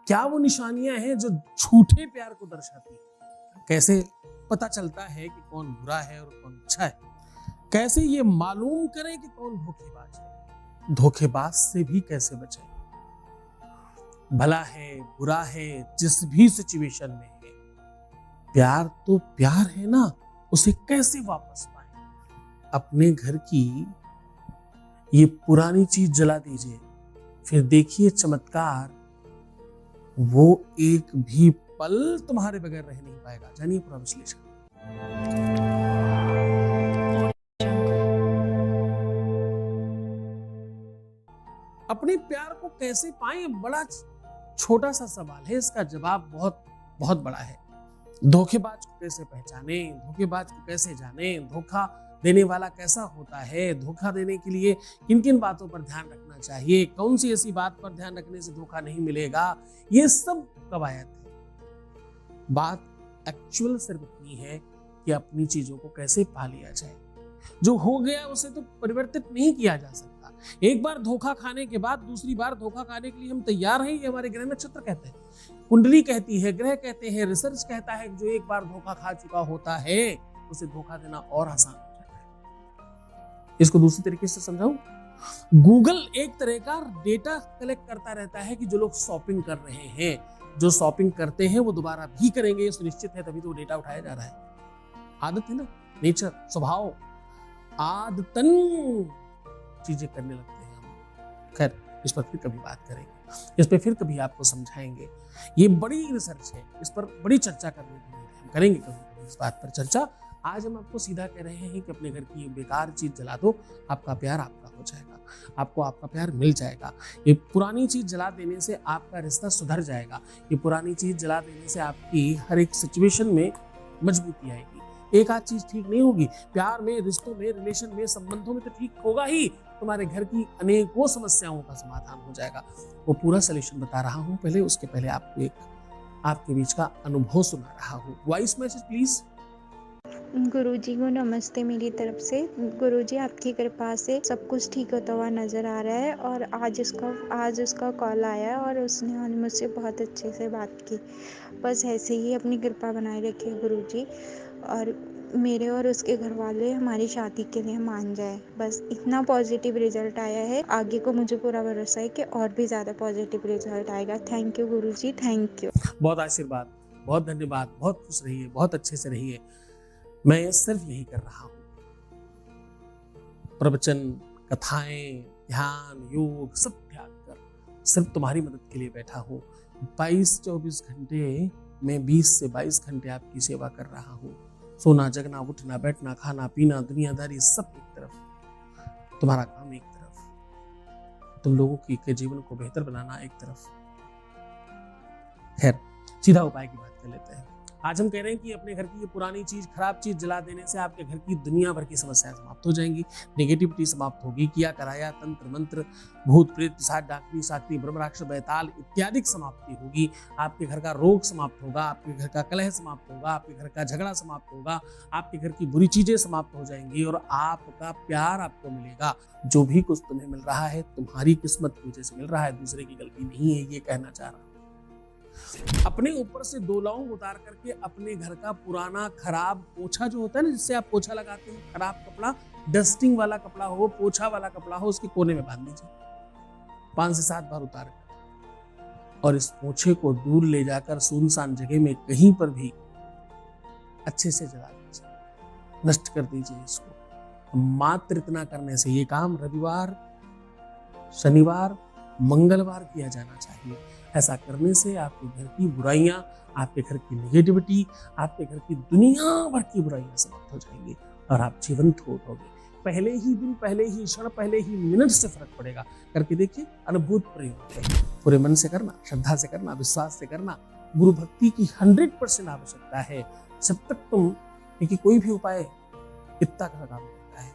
क्या वो निशानियां हैं जो झूठे प्यार को दर्शाती हैं? कैसे पता चलता है कि कौन बुरा है और कौन अच्छा है? कैसे ये मालूम करें कि कौन धोखेबाज है? धोखेबाज से भी कैसे बचें? भला है बुरा है, जिस भी सिचुएशन में है, प्यार तो प्यार है ना, उसे कैसे वापस पाए? अपने घर की ये पुरानी चीज जला दीजिए, फिर देखिए चमत्कार, वो एक भी पल तुम्हारे बगैर रह नहीं पाएगा। जानिए पूरा विश्लेषण। अपने प्यार को कैसे पाएं, बड़ा छोटा सा सवाल है, इसका जवाब बहुत बहुत बड़ा है। धोखेबाज को कैसे पहचाने, धोखेबाज को कैसे जाने, धोखा देने वाला कैसा होता है, धोखा देने के लिए किन किन बातों पर ध्यान रखना चाहिए, कौन सी ऐसी बात पर ध्यान रखने से धोखा नहीं मिलेगा, ये सब कवायद है। बात एक्चुअल सिर्फ इतनी है कि अपनी चीजों को कैसे पा लिया जाए। जो हो गया उसे तो परिवर्तित नहीं किया जा सकता। एक बार धोखा खाने के बाद दूसरी बार धोखा खाने के लिए हम तैयार हैं, ये हमारे ग्रह नक्षत्र कहते हैं, कुंडली कहती है, ग्रह कहते हैं, रिसर्च कहता है कि जो एक बार धोखा खा चुका होता है उसे धोखा देना और आसान हो जाता है। इसको दूसरी तरीके से समझाऊं, गूगल एक तरह का डेटा कलेक्ट करता रहता है कि जो लोग शॉपिंग कर रहे हैं, जो शॉपिंग करते हैं वो दोबारा भी करेंगे, ये सुनिश्चित है, तभी तो डेटा उठाया जा रहा है। आदत है ना, नेचर, स्वभाव, आदतन चीजें करने लगते हैं हम। खैर, इस पर फिर कभी बात करेंगे, इस पर फिर कभी आपको समझाएंगे। ये बड़ी रिसर्च है, इस पर बड़ी चर्चा करने की है, हम करेंगे कभी इस बात पर चर्चा। आज हम आपको सीधा कह रहे हैं कि अपने घर की ये बेकार चीज जला दो, आपका प्यार आपका हो जाएगा, आपको आपका प्यार मिल जाएगा। ये पुरानी चीज जला देने से आपका रिश्ता सुधर जाएगा। ये पुरानी चीज जला देने से आपकी हर एक सिचुएशन में मजबूती आएगी। एक आध चीज ठीक नहीं होगी, प्यार में, रिश्तों में, रिलेशन में, संबंधों में तो ठीक होगा ही, तुम्हारे घर की अनेकों समस्याओं का समाधान हो जाएगा। वो पूरा सलूशन बता रहा हूं, पहले उसके पहले आपको एक आपके बीच का अनुभव सुना रहा हूं। Voice message please. गुरुजी को नमस्ते मेरी तरफ से। गुरुजी, आपकी कृपा से सब कुछ ठीक होता हुआ नज़र आ रहा है और आज उसका कॉल आया और उसने मुझसे बहुत अच्छे से बात की। बस ऐसे ही अपनी कृपा बनाए रखिए गुरुजी, और मेरे और उसके घर वाले हमारी शादी के लिए मान जाए। बस इतना पॉजिटिव रिजल्ट आया है, आगे को मुझे पूरा भरोसा है कि और भी ज़्यादा पॉजिटिव रिजल्ट आएगा। Thank you Guruji, thank you. बहुत आशीर्वाद, बहुत धन्यवाद, बहुत खुश रहिए, बहुत अच्छे से रहिए। मैं सिर्फ यही कर रहा हूं, प्रवचन, कथाएं, ध्यान, योग सब त्याग कर सिर्फ तुम्हारी मदद के लिए बैठा हूं। 22-24 घंटे में 20 से 22 घंटे आपकी सेवा कर रहा हूं। सोना, जगना, उठना, बैठना, खाना, पीना, दुनियादारी सब एक तरफ, तुम्हारा काम एक तरफ, तुम लोगों के जीवन को बेहतर बनाना एक तरफ। खैर, सीधा उपाय की बात कर लेते हैं। आज हम कह रहे हैं कि अपने घर की ये पुरानी चीज, खराब चीज जला देने से आपके घर की दुनिया भर की समस्याएं समाप्त हो जाएंगी, नेगेटिविटी समाप्त होगी, किया कराया, तंत्र मंत्र, भूत प्रेत, पिशाच, डाकनी, साकनी, ब्रह्म राक्षस, बैताल इत्यादि समाप्ति होगी। आपके घर का रोग समाप्त होगा, आपके घर का कलह समाप्त होगा, आपके घर का झगड़ा समाप्त होगा, आपके घर की बुरी चीजें समाप्त हो जाएंगी और आपका प्यार आपको मिलेगा। जो भी कुछ तुम्हें मिल रहा है तुम्हारी किस्मत की वजह से मिल रहा है, दूसरे की गलती नहीं है, ये कहना चाह रहा हूं। अपने ऊपर से 2 लौंग उतार करके अपने घर का पुराना खराब पोछा जो होता है ना, जिससे आप पोछा लगाते हैं, खराब कपड़ा, डस्टिंग वाला कपड़ा हो, पोछा वाला कपड़ा हो, उसके कोने में बांध दीजिए 5 से 7 बार उतार कर, और इस पोछे को दूर ले जाकर सुनसान जगह में कहीं पर भी अच्छे से जला दीजिए, नष्ट कर दीजिए इसको। मात्र इतना करने से, ये काम रविवार, शनिवार, मंगलवार किया जाना चाहिए। ऐसा करने से आपके घर की बुराइयां, आपके घर की नेगेटिविटी, आपके घर की दुनिया भर की बुराइयां समाप्त हो जाएंगी और आप जीवंत हो जाओगे। पहले ही दिन, पहले ही क्षण, पहले ही मिनट से फर्क पड़ेगा। करके देखिए, अद्भुत प्रयोग है। पूरे मन से करना, श्रद्धा से करना, विश्वास से करना। गुरु भक्ति की 100% आवश्यकता है। जब तक तुम, क्योंकि कोई भी उपाय इतना काम करता है,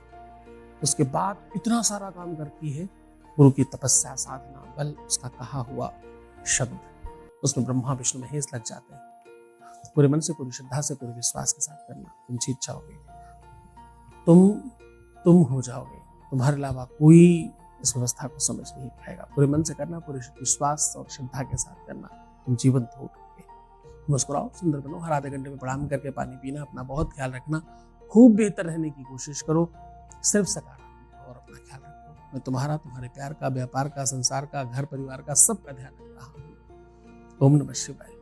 उसके बाद इतना सारा काम करती है गुरु की तपस्या, साधना, बल, उसका कहा हुआ शब्द, उसमें ब्रह्मा विष्णु महेश लग जाते हैं। पूरे मन से, पूरी श्रद्धा से, पूरे विश्वास के साथ करना, तुम जीत जाओगे, तुम हो जाओगे। तुम्हारे अलावा कोई इस व्यवस्था को समझ नहीं पाएगा। पूरे मन से करना, पूरे विश्वास और श्रद्धा के साथ करना। तुम जीवंत हो उठोगे। मुस्कुराओ, सुंदर बनो, हर आधे घंटे में प्रणाम करके पानी पीना, अपना बहुत ख्याल रखना, खूब बेहतर रहने की कोशिश करो, सिर्फ सकारात्मक और अपना ख्याल रखो। मैं तुम्हारा, तुम्हारे प्यार का, व्यापार का, संसार का, घर परिवार का, सबका ध्यान रख रहा हूँ। ओम नमः शिवाय।